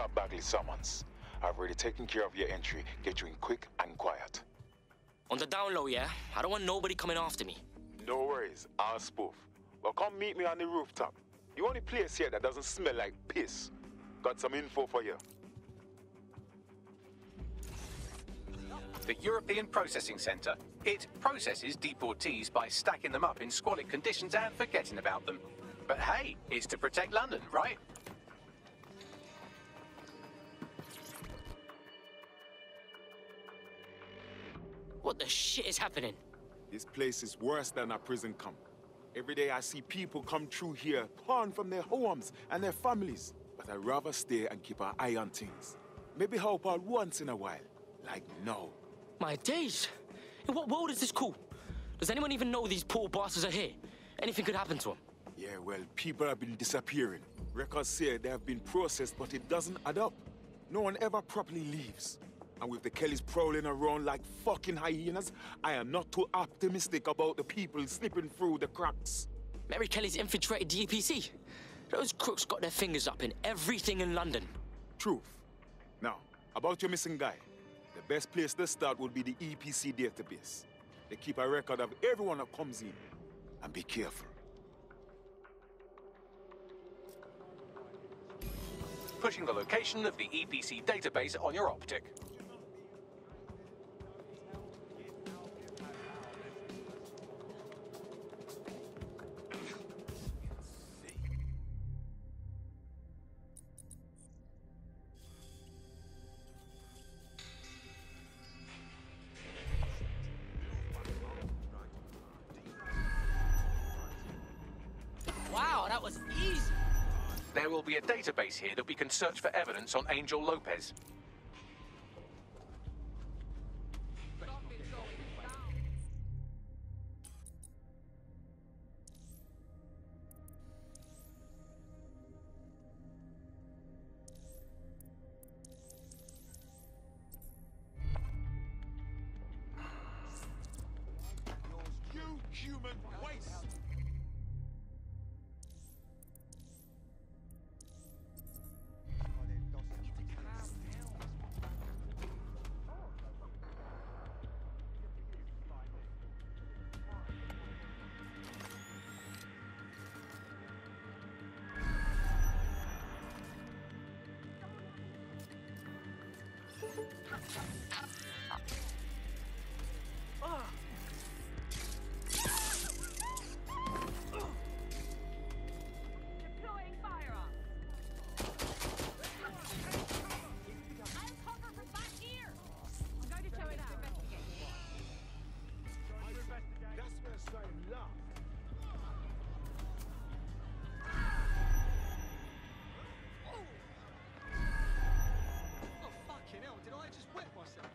that Bagley summons. I've already taken care of your entry. Get you in quick and quiet. On the down low, yeah? I don't want nobody coming after me. No worries, I'll spoof. Well, come meet me on the rooftop. The only place here that doesn't smell like piss. Got some info for you. The European Processing Centre. It processes deportees by stacking them up in squalid conditions and forgetting about them. But hey, it's to protect London, right? What the shit is happening? This place is worse than a prison camp. Every day I see people come through here, torn from their homes and their families. But I'd rather stay and keep an eye on things. Maybe help out once in a while, like now. My days! In what world is this cool? Does anyone even know these poor bastards are here? Anything could happen to them. Yeah, well, people have been disappearing. Records say they have been processed, but it doesn't add up. No one ever properly leaves. And with the Kellys prowling around like fucking hyenas, I am not too optimistic about the people slipping through the cracks. Mary Kelly's infiltrated the EPC. Those crooks got their fingers up in everything in London. Truth. Now, about your missing guy. The best place to start would be the EPC database. They keep a record of everyone that comes in. And be careful. Pushing the location of the EPC database on your optic. Wow, that was easy. There will be a database here that we can search for evidence on Angel Lopez. You human waste! Deploying firearms. I'll cover from back here. I'm going to show it out. That's what I'm saying, love. Oh, fucking hell, did I just wet myself?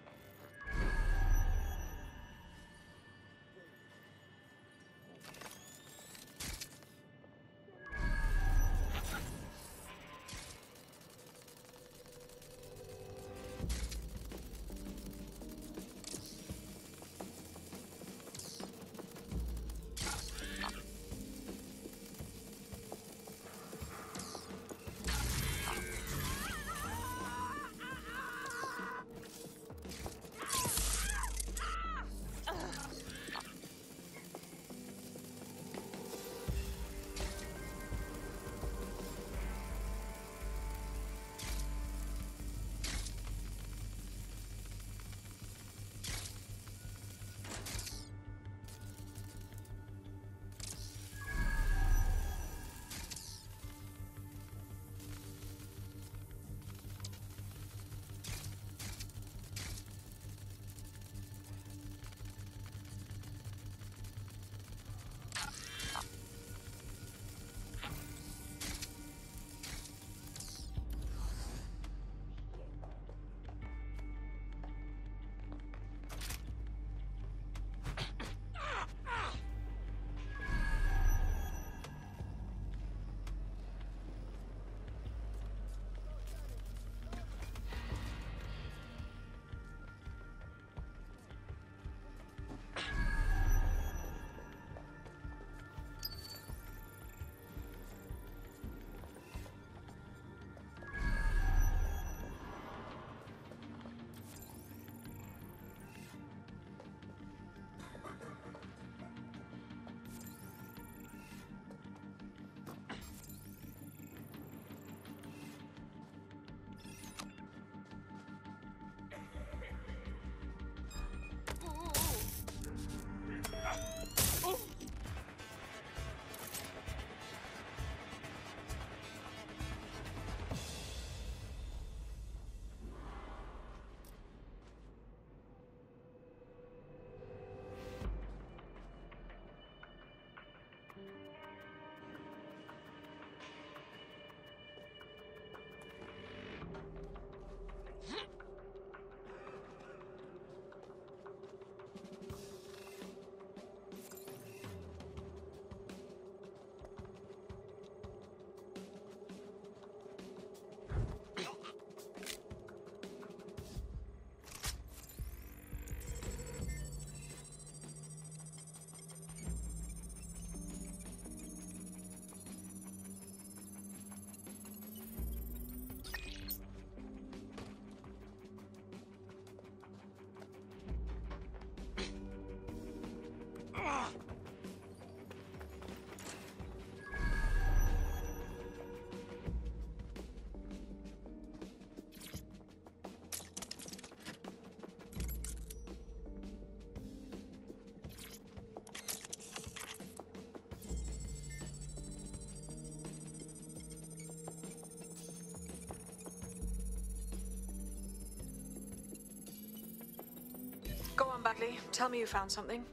Go on, Bagley. Tell me you found something.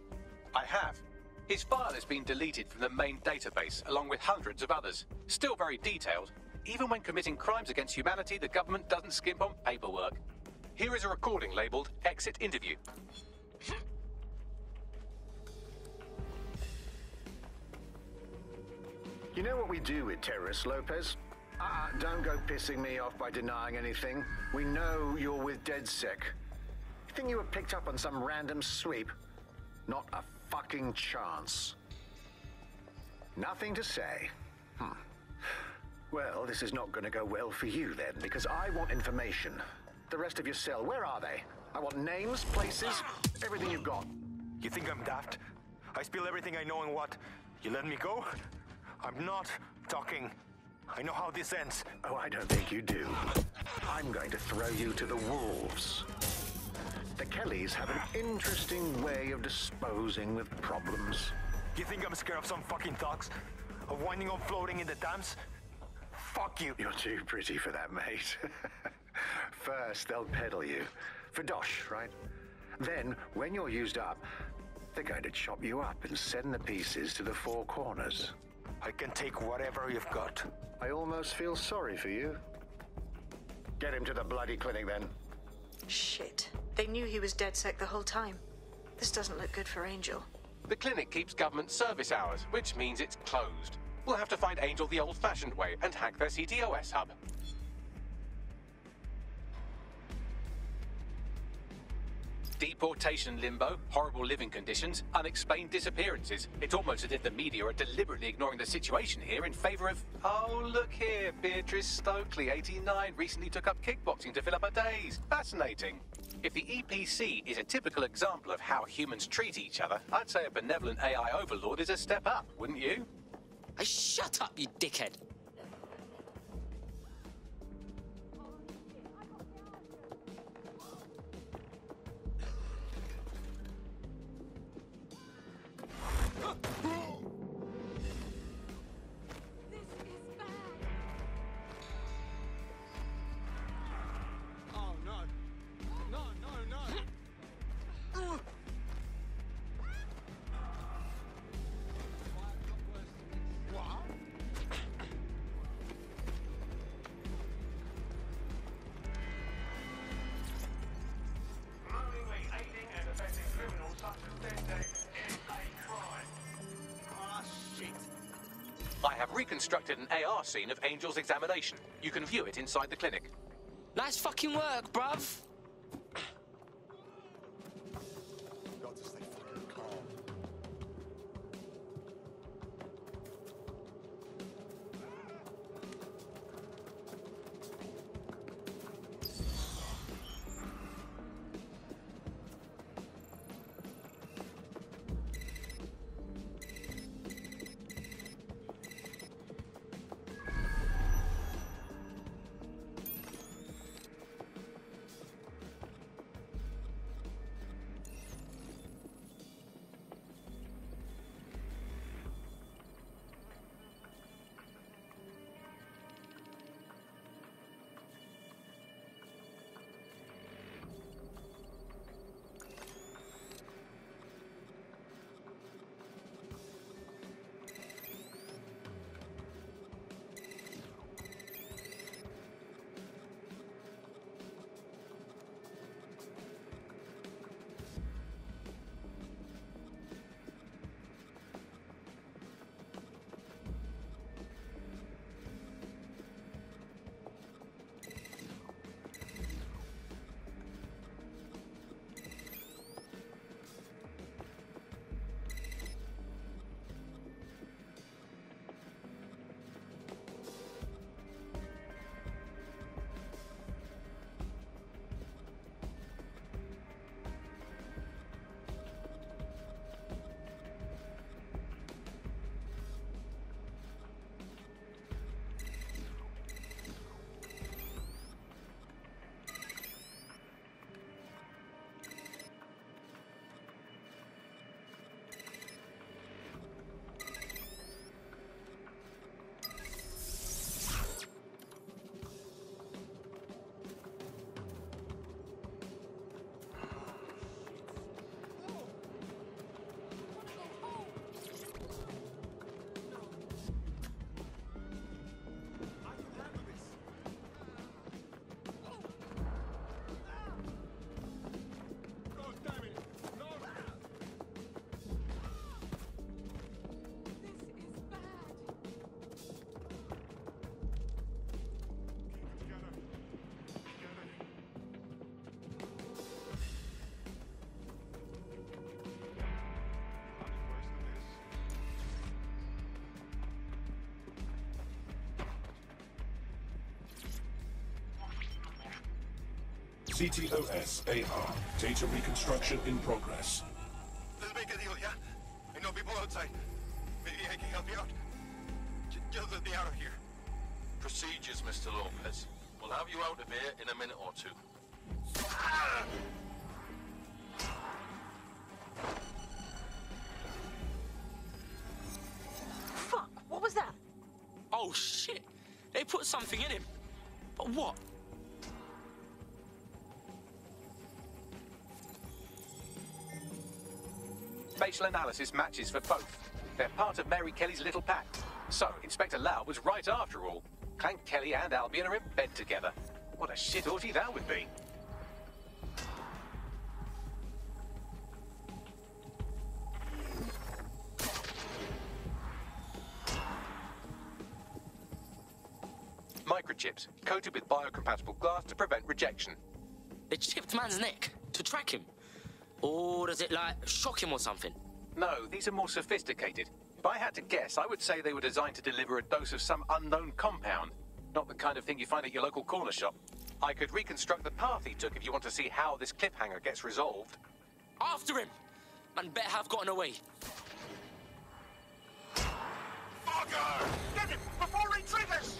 I have. His file has been deleted from the main database, along with hundreds of others. Still very detailed. Even when committing crimes against humanity, the government doesn't skimp on paperwork. Here is a recording labelled Exit Interview. You know what we do with terrorists, Lopez? Don't go pissing me off by denying anything. We know you're with DedSec. You think you were picked up on some random sweep? Not a fucking chance. Nothing to say. Well, this is not going to go well for you then, because I want information. The rest of your cell, where are they? I want names, places, everything you've got. You think I'm daft? I spill everything I know and what? You let me go? I'm not talking. I know how this ends. Oh, I don't think you do. I'm going to throw you to the wolves. The Kellys have an interesting way of disposing with problems. You think I'm scared of some fucking thugs? Of winding up floating in the dams? Fuck you. You're too pretty for that, mate. First, they'll peddle you. For dosh, right? Then, when you're used up, they're going to chop you up and send the pieces to the four corners. I can take whatever you've got. I almost feel sorry for you. Get him to the bloody clinic, then. Shit. They knew he was DedSec the whole time. This doesn't look good for Angel. The clinic keeps government service hours, which means it's closed. We'll have to find Angel the old-fashioned way and hack their CTOS hub. Deportation limbo, horrible living conditions, unexplained disappearances. It's almost as if the media are deliberately ignoring the situation here in favor of... Oh, look here, Beatrice Stokely, 89, recently took up kickboxing to fill up her days. Fascinating. If the EPC is a typical example of how humans treat each other, I'd say a benevolent AI overlord is a step up, wouldn't you? Hey, shut up, you dickhead. This is bad. Oh, no. No, no, no. What? Knowingly aiding and abetting criminals such as DedSec is a crime. Ah, shit. I have reconstructed an AR scene of Angel's examination. You can view it inside the clinic. Nice fucking work, bruv. Got to stay fucking calm. CTOS-AR. Data reconstruction in progress. Let's make a deal, yeah? I know people outside. Maybe I can help you out. Just let me out of here. Procedures, Mr. Lopez. We'll have you out of here in a minute or two. Fuck, what was that? Oh shit! They put something in him. But what? Facial analysis matches for both. They're part of Mary Kelly's little pack. So, Inspector Lau was right after all. Clank Kelly and Albion are in bed together. What a shit orgy that would be. Microchips, coated with biocompatible glass to prevent rejection. They chipped man's neck to track him? Or does it, like, shock him or something? No, these are more sophisticated. If I had to guess, I would say they were designed to deliver a dose of some unknown compound. Not the kind of thing you find at your local corner shop. I could reconstruct the path he took if you want to see how this cliffhanger gets resolved. After him! Man better have gotten away. Fucker! Get him before he triggers!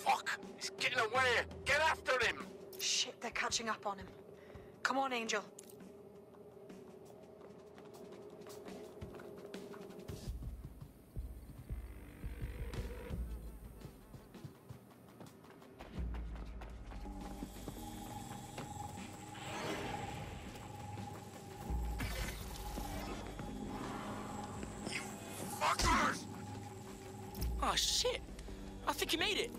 Fuck! He's getting away! Get after him! Shit, they're catching up on him. Come on, Angel. Fuckers! Oh shit! I think he made it.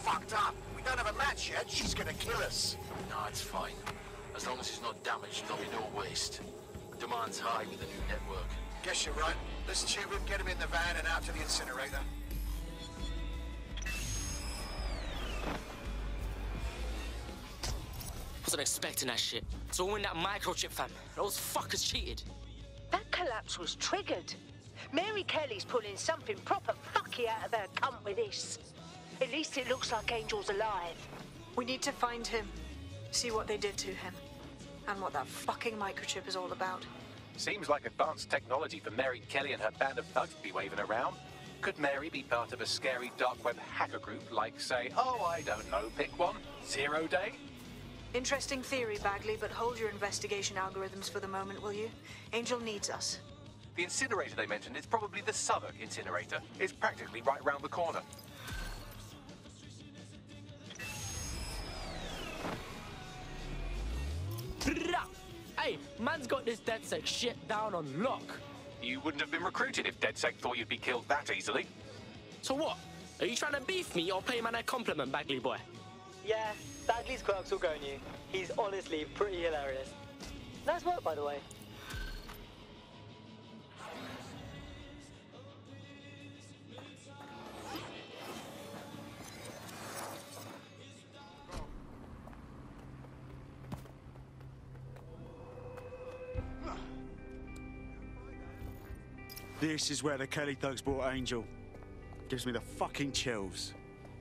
Fucked up. We don't have a match yet. She's gonna kill us. No, it's fine. As long as he's not damaged, there'll be no waste. Demand's high with the new network. Guess you're right. Let's tube him, get him in the van and out to the incinerator. Wasn't expecting that shit. It's all in that microchip, fam. Those fuckers cheated. That collapse was triggered. Mary Kelly's pulling something proper fucky out of her cunt with this. At least it looks like Angel's alive. We need to find him. See what they did to him. And what that fucking microchip is all about. Seems like advanced technology for Mary Kelly and her band of thugs to be waving around. Could Mary be part of a scary dark web hacker group like, say, oh, I don't know, pick one, 0 Day? Interesting theory, Bagley, but hold your investigation algorithms for the moment, will you? Angel needs us. The incinerator they mentioned is probably the Southwark incinerator. It's practically right round the corner. Hey, man's got this DedSec shit down on lock. You wouldn't have been recruited if DedSec thought you'd be killed that easily. So what? Are you trying to beef me or pay man a compliment, Bagley boy? Yeah, Bagley's quirks will go on you. He's honestly pretty hilarious. Nice work, by the way. This is where the Kelly thugs brought Angel. Gives me the fucking chills.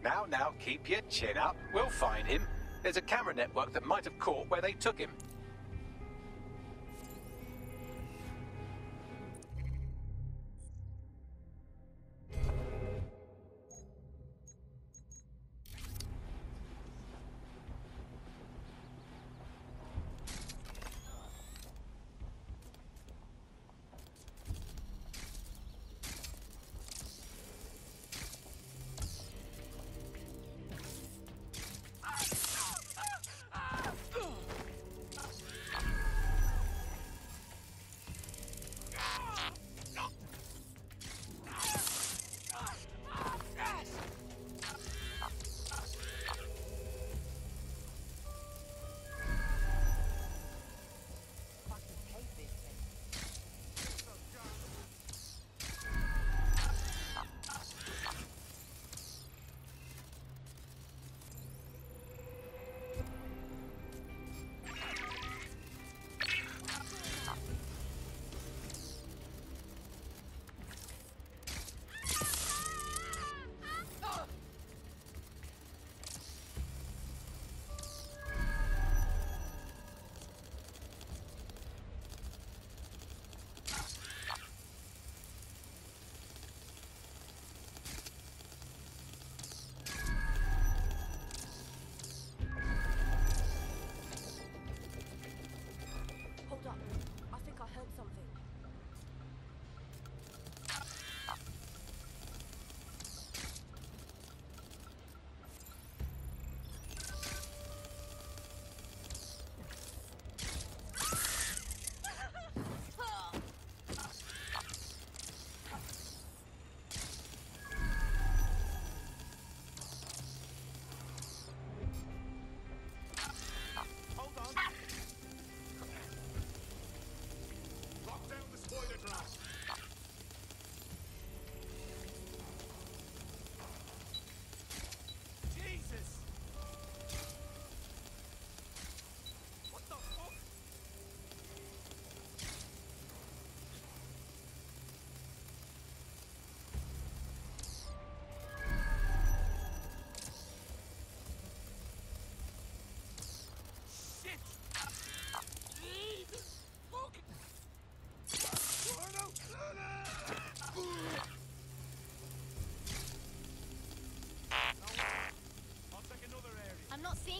Now, keep your chin up. We'll find him. There's a camera network that might have caught where they took him.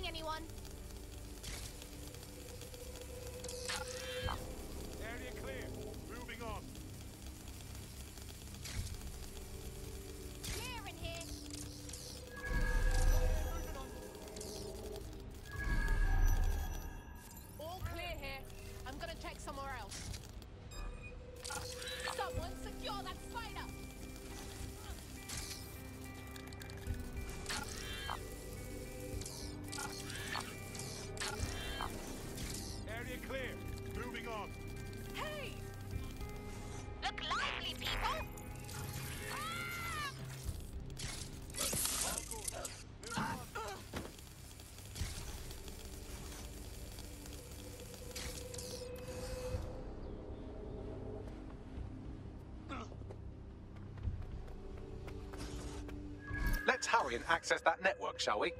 seeing anyone. Area clear. Moving on. Clear in here. All clear here. I'm gonna check somewhere else. Someone secure that spider. Area clear. Moving on. Hey! Look lively, people! Let's hurry and access that network, shall we?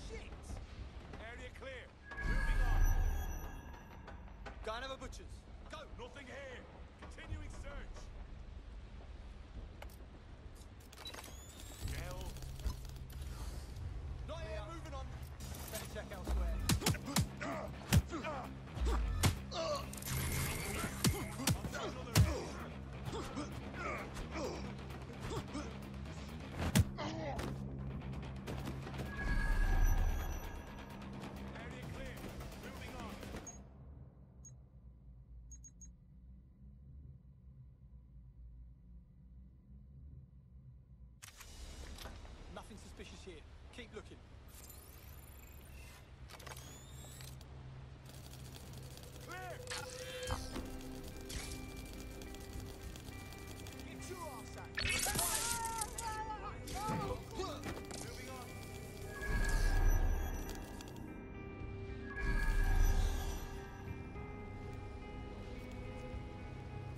Shit! Area clear. Moving on. Go and have a butcher's. Go! Nothing here. Continuing search. Hell. Not here, moving on. Better check elsewhere. Area clear. Moving on. Nothing suspicious here. Keep looking. Clear. Get your ass out. Moving on.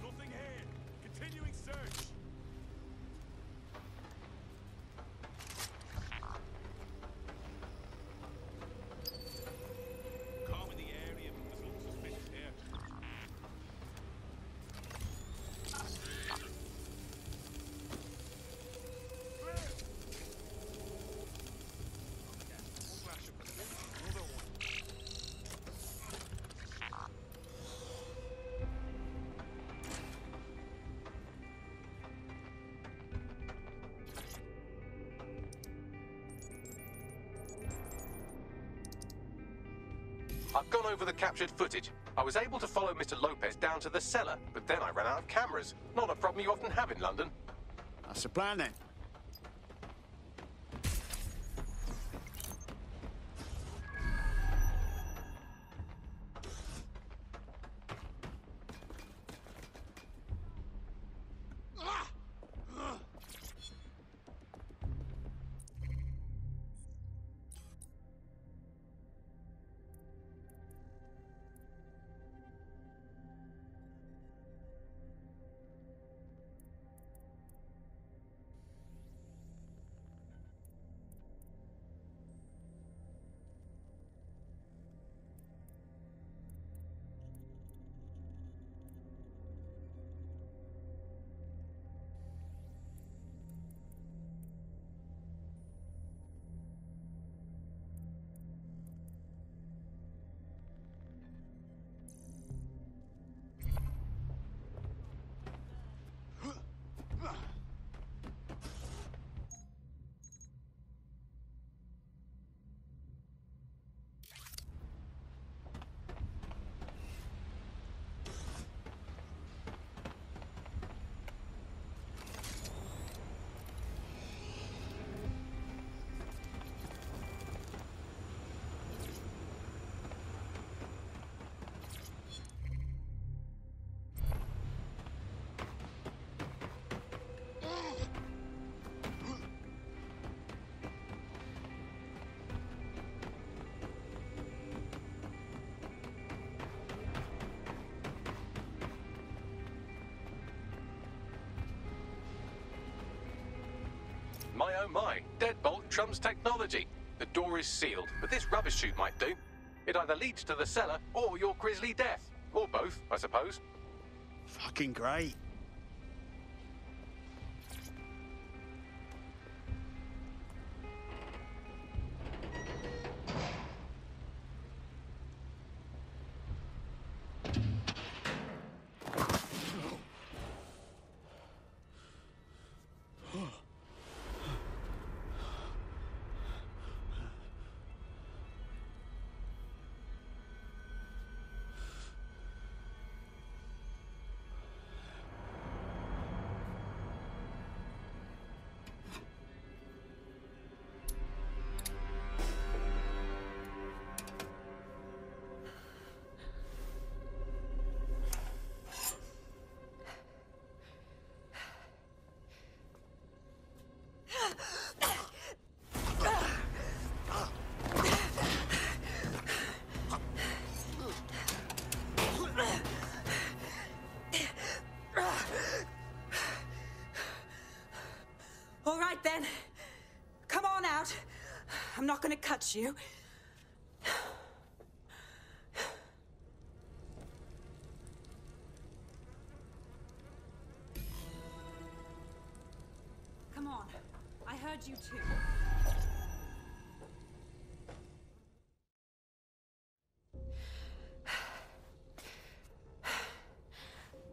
Nothing here. Continuing search. Calm in the area, but there's nothing suspicious here. Clear. Okay, one flash of another one. I've gone over the captured footage. I was able to follow Mr. Lopez down to the cellar, but then I ran out of cameras. Not a problem you often have in London. That's the plan then. My oh my, deadbolt trumps technology. The door is sealed, but this rubbish chute might do. It either leads to the cellar or your grisly death. Or both, I suppose. Fucking great. All right, then. Come on out. I'm not gonna cut you. Come on. I heard you too.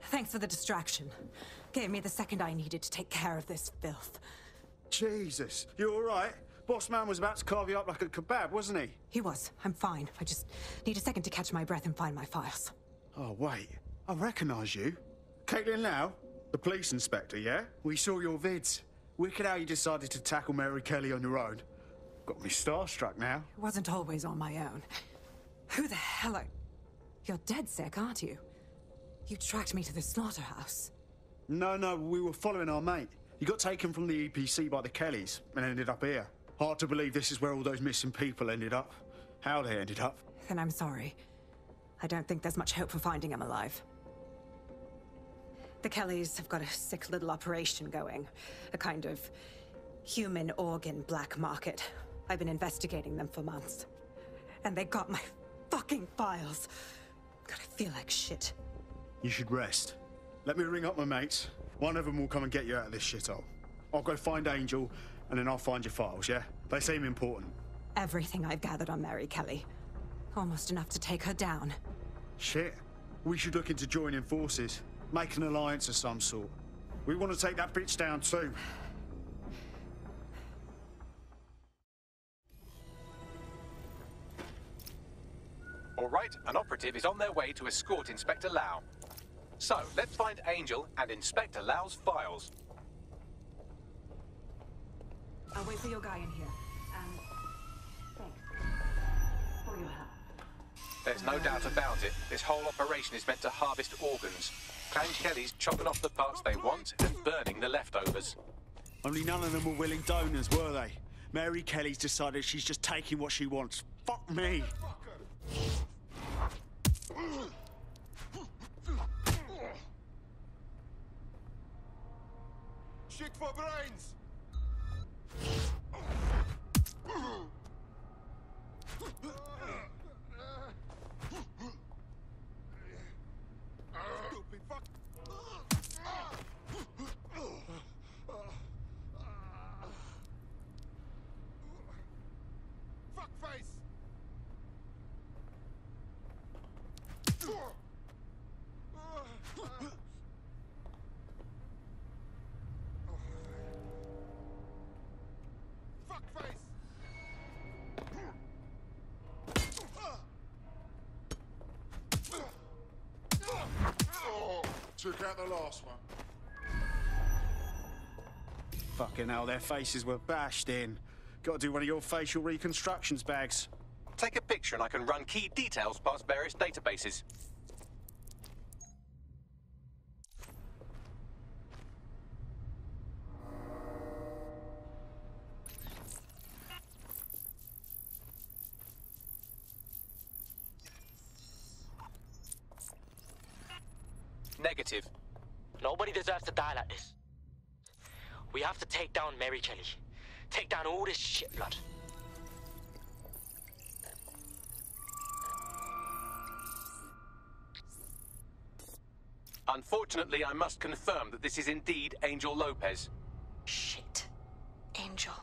Thanks for the distraction. Gave me the second I needed to take care of this filth. Jesus, you all right? Boss man was about to carve you up like a kebab, wasn't he? He was. I'm fine. I just need a second to catch my breath and find my files. Oh, wait. I recognise you. Caitlin Lau? The police inspector, yeah? We saw your vids. Wicked how you decided to tackle Mary Kelly on your own. Got me starstruck now. It wasn't always on my own. Who the hell are... You're dead sick, aren't you? You tracked me to the slaughterhouse. No, we were following our mate. He got taken from the EPC by the Kellys and ended up here. Hard to believe this is where all those missing people ended up. How they ended up. Then I'm sorry. I don't think there's much hope for finding him alive. The Kellys have got a sick little operation going. A kind of human organ black market. I've been investigating them for months. And they got my fucking files. God, I feel like shit. You should rest. Let me ring up my mates. One of them will come and get you out of this shithole. I'll go find Angel, and then I'll find your files, yeah? They seem important. Everything I've gathered on Mary Kelly. Almost enough to take her down. Shit. We should look into joining forces. Make an alliance of some sort. We want to take that bitch down too. All right, an operative is on their way to escort Inspector Lau. So, let's find Angel and Inspector Lau's files. I'll wait for your guy in here. And thanks for your help. There's no doubt about it. This whole operation is meant to harvest organs. Clan Kelly's chopping off the parts they want and burning the leftovers. Only none of them were willing donors, were they? Mary Kelly's decided she's just taking what she wants. Fuck me. Shit for brains! Stupid fuck! Fuck face! Took out the last one. Fucking hell, their faces were bashed in. Gotta do one of your facial reconstructions, Bags. Take a picture and I can run key details past various databases. Negative. Nobody deserves to die like this. We have to take down Mary Kelly. Take down all this shit blood. Unfortunately, I must confirm that this is indeed Angel Lopez. Shit. Angel.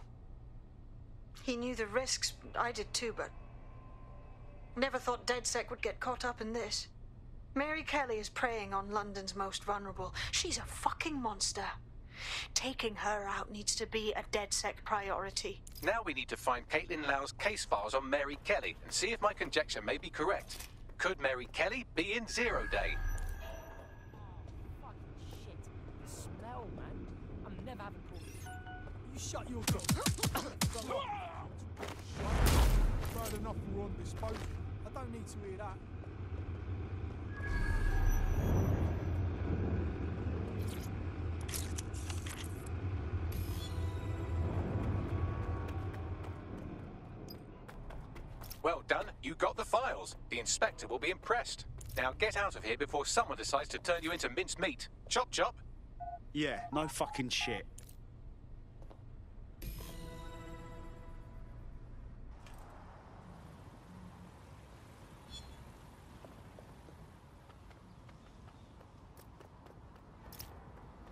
He knew the risks. I did too, but... never thought DedSec would get caught up in this. Mary Kelly is preying on London's most vulnerable. She's a fucking monster. Taking her out needs to be a DedSec priority. Now we need to find Caitlin Lau's case files on Mary Kelly and see if my conjecture may be correct. Could Mary Kelly be in Zero Day? Shit. The smell, man. I'm never having problems. You shut your door. Bad enough we're on disposal. I don't need to hear that. Well done, you got the files. The inspector will be impressed. Now get out of here before someone decides to turn you into minced meat. Chop chop. Yeah, no fucking shit.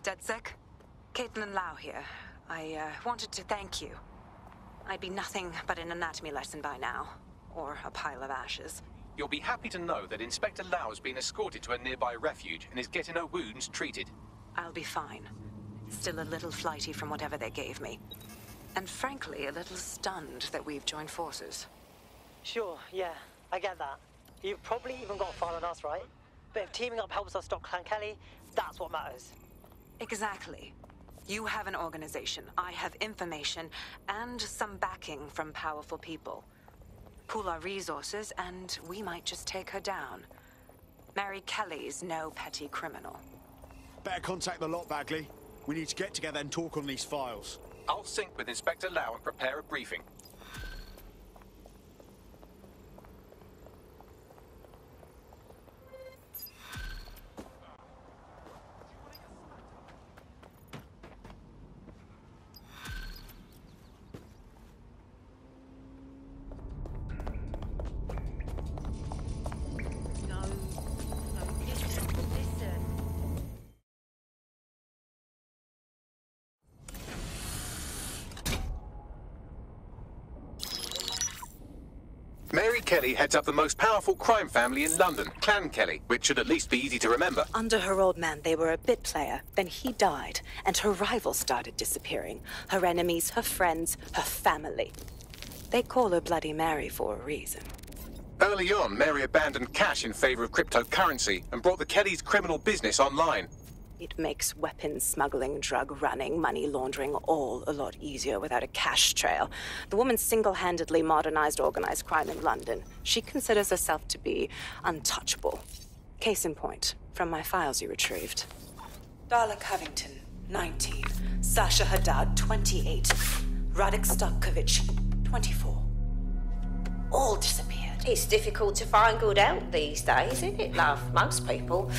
DedSec? Caitlin Lau here. I wanted to thank you. I'd be nothing but an anatomy lesson by now. Or a pile of ashes. You'll be happy to know that Inspector Lau has been escorted to a nearby refuge and is getting her wounds treated. I'll be fine. Still a little flighty from whatever they gave me. And frankly, a little stunned that we've joined forces. Sure, yeah, I get that. You've probably even got a file on us, right? But if teaming up helps us stop Clan Kelly, that's what matters. Exactly. You have an organization, I have information, and some backing from powerful people. Pool our resources, and we might just take her down. Mary Kelly's no petty criminal. Better contact the lot, Bagley. We need to get together and talk on these files. I'll sync with Inspector Lau and prepare a briefing. Mary Kelly heads up the most powerful crime family in London, Clan Kelly, which should at least be easy to remember. Under her old man, they were a bit player. Then he died, and her rivals started disappearing. Her enemies, her friends, her family. They call her Bloody Mary for a reason. Early on, Mary abandoned cash in favor of cryptocurrency and brought the Kellys' criminal business online. It makes weapons smuggling, drug running, money laundering all a lot easier without a cash trail. The woman single-handedly modernized organized crime in London. She considers herself to be untouchable. Case in point, from my files you retrieved. Darla Covington, 19. Sasha Haddad, 28. Radek Starkovich, 24. All disappeared. It's difficult to find good help these days, isn't it, love? Most people,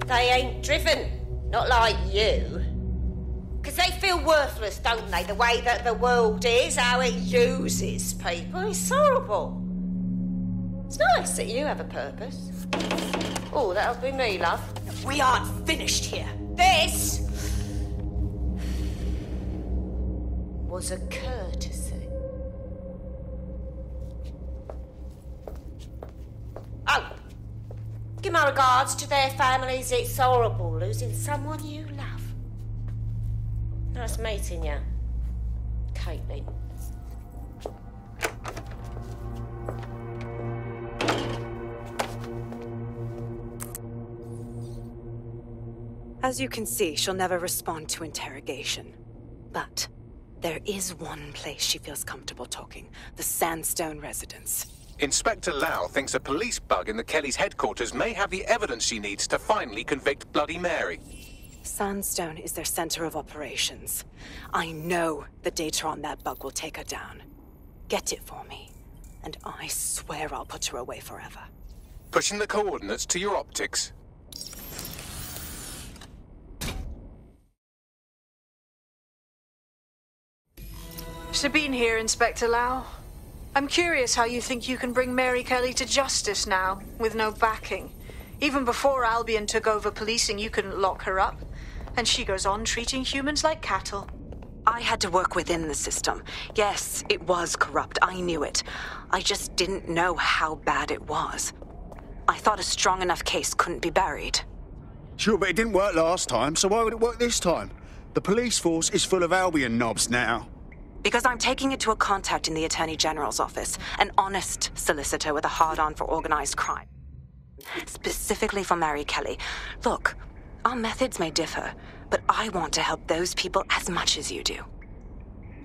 they ain't driven. Not like you. Because they feel worthless, don't they? The way that the world is, how it uses people. It's horrible. It's nice that you have a purpose. Oh, that'll be me, love. We aren't finished here. This was a courtesy. Oh. Give my regards to their families. It's horrible losing someone you love. Nice meeting you, Caitlin. As you can see, she'll never respond to interrogation. But there is one place she feels comfortable talking. The Sandstone residence. Inspector Lau thinks a police bug in the Kellys' headquarters may have the evidence she needs to finally convict Bloody Mary. Sandstone is their center of operations. I know the data on that bug will take her down. Get it for me, and I swear I'll put her away forever. Pushing the coordinates to your optics. Sabine here, Inspector Lau. I'm curious how you think you can bring Mary Kelly to justice now, with no backing. Even before Albion took over policing, you couldn't lock her up. And she goes on treating humans like cattle. I had to work within the system. Yes, it was corrupt. I knew it. I just didn't know how bad it was. I thought a strong enough case couldn't be buried. Sure, but it didn't work last time, so why would it work this time? The police force is full of Albion knobs now. Because I'm taking it to a contact in the Attorney General's office, an honest solicitor with a hard-on for organized crime. Specifically for Mary Kelly. Look, our methods may differ, but I want to help those people as much as you do.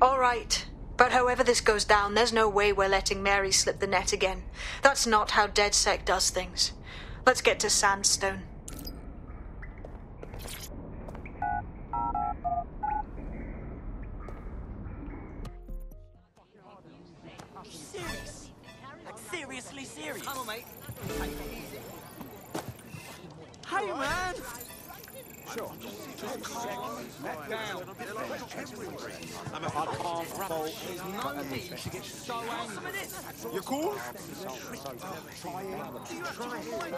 All right. But however this goes down, there's no way we're letting Mary slip the net again. That's not how DedSec does things. Let's get to Sandstone. Seriously serious? Come on, mate. Hey, man! Sure. Just calm down. I can't fault. There's no need to get so angry. You cool?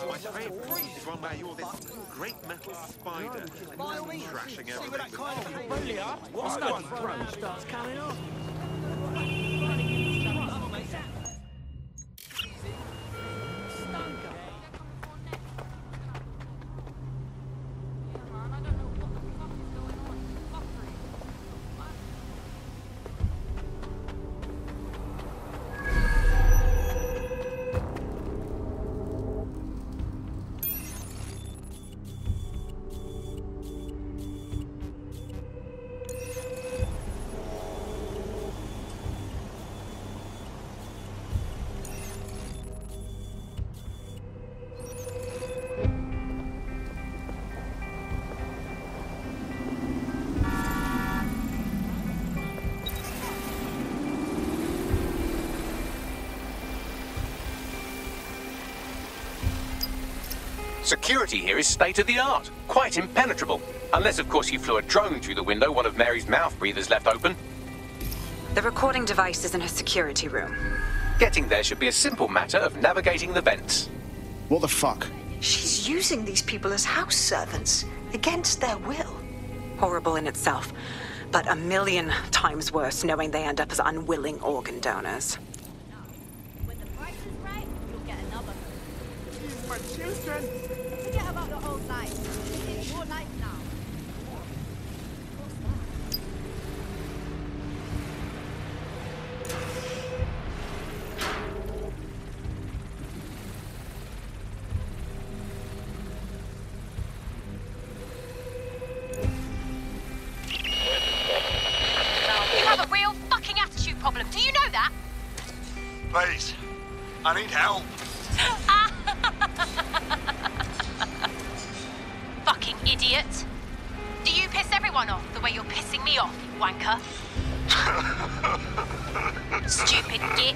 My favourite is one where you're this great metal spider trashing See where that everything. kind of bully up. What's that one? Starts coming on. Security here is state-of-the-art, quite impenetrable. Unless, of course, you flew a drone through the window one of Mary's mouth breathers left open. The recording device is in her security room. Getting there should be a simple matter of navigating the vents. What the fuck? She's using these people as house servants, against their will. Horrible in itself, but a million times worse knowing they end up as unwilling organ donors. When the price is right, you'll get another. My children! Forget about your old life. This is your life now. You have a real fucking attitude problem. Do you know that? Please, I need help. Fucking idiot. Do you piss everyone off the way you're pissing me off, you wanker? Stupid git.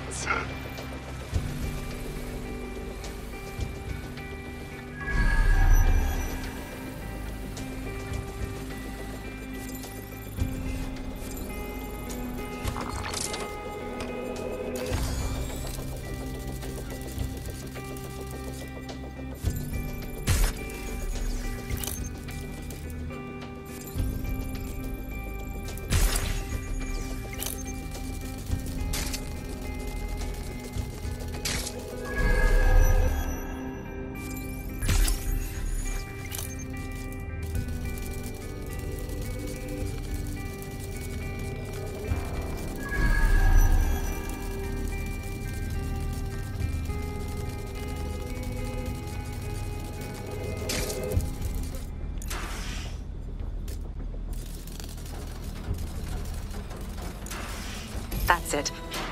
That's it.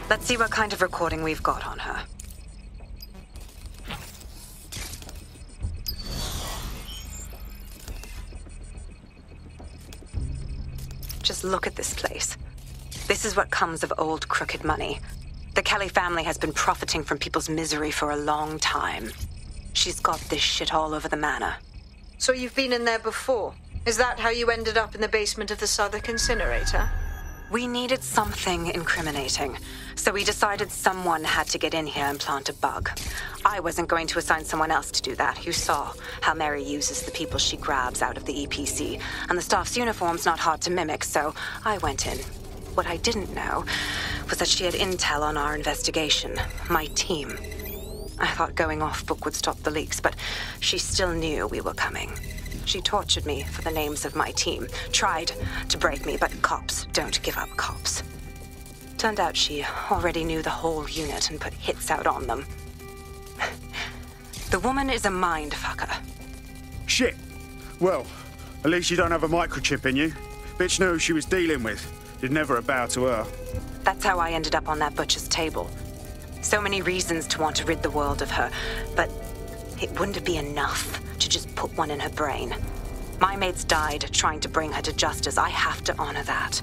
Let's see what kind of recording we've got on her. Just look at this place. This is what comes of old crooked money. The Kelly family has been profiting from people's misery for a long time. She's got this shit all over the manor. So you've been in there before? Is that how you ended up in the basement of the Southwark incinerator? We needed something incriminating, so we decided someone had to get in here and plant a bug. I wasn't going to assign someone else to do that. You saw how Mary uses the people she grabs out of the EPC, and the staff's uniform's not hard to mimic, so I went in. What I didn't know was that she had intel on our investigation, my team. I thought going off book would stop the leaks, but she still knew we were coming. She tortured me for the names of my team, tried to break me, but cops don't give up cops. Turned out she already knew the whole unit and put hits out on them. The woman is a mind-fucker. Shit. Well, at least you don't have a microchip in you. Bitch knew who she was dealing with. You'd never bow to her. That's how I ended up on that butcher's table. So many reasons to want to rid the world of her, but it wouldn't be enough to just put one in her brain. My mates died trying to bring her to justice. I have to honor that.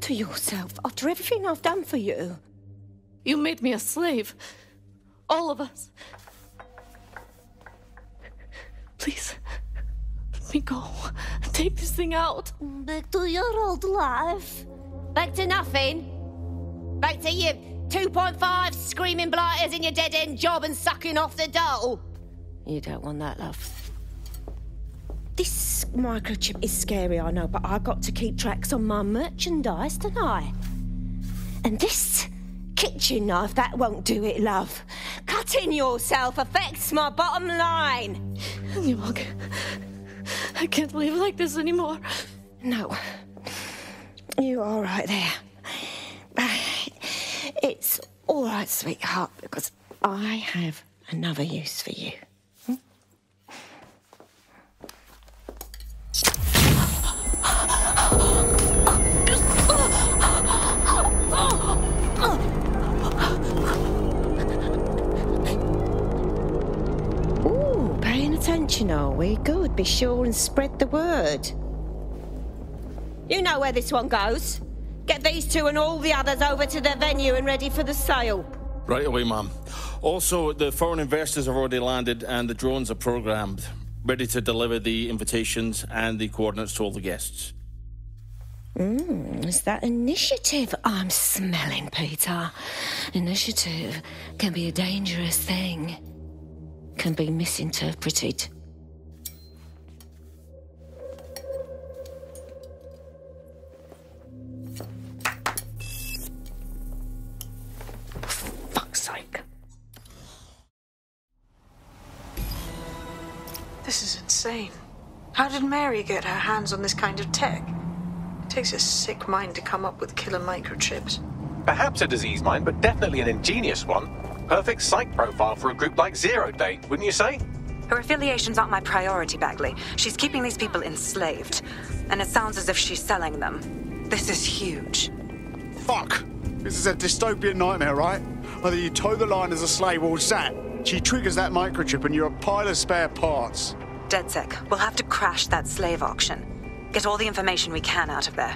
to yourself after everything I've done for you? You made me a slave. All of us. Please, let me go. Take this thing out. Back to your old life. Back to nothing. Back to you 2.5 screaming blighters in your dead-end job and sucking off the dole. You don't want that, love. This microchip is scary, I know, but I got to keep tracks on my merchandise, don't I? And this kitchen knife, that won't do it, love. Cutting yourself affects my bottom line. I can't live like this anymore. No. You're all right there. It's all right, sweetheart, because I have another use for you. Ooh, paying attention, are we? Good. Be sure and spread the word. You know where this one goes. Get these two and all the others over to the venue and ready for the sale. Right away, ma'am. Also, the foreign investors have already landed and the drones are programmed, ready to deliver the invitations and the coordinates to all the guests. Is that initiative I'm smelling, Peter? Initiative can be a dangerous thing. Can be misinterpreted. Fuck's sake. This is insane. How did Mary get her hands on this kind of tech? It takes a sick mind to come up with killer microchips. Perhaps a disease mind, but definitely an ingenious one. Perfect psych profile for a group like Zero Day, wouldn't you say? Her affiliations aren't my priority, Bagley. She's keeping these people enslaved. And it sounds as if she's selling them. This is huge. Fuck! This is a dystopian nightmare, right? Either you toe the line as a slave or zap. She triggers that microchip and you're a pile of spare parts. DedSec, we'll have to crash that slave auction. Get all the information we can out of there.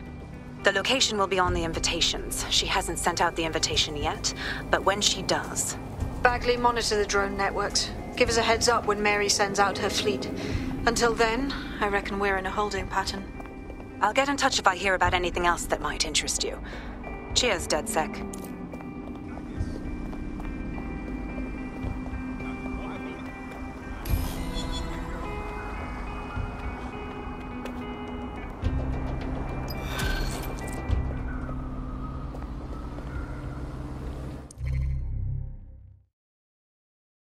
The location will be on the invitations. She hasn't sent out the invitation yet, but when she does... Bagley, monitor the drone networks. Give us a heads up when Mary sends out her fleet. Until then, I reckon we're in a holding pattern. I'll get in touch if I hear about anything else that might interest you. Cheers, DedSec.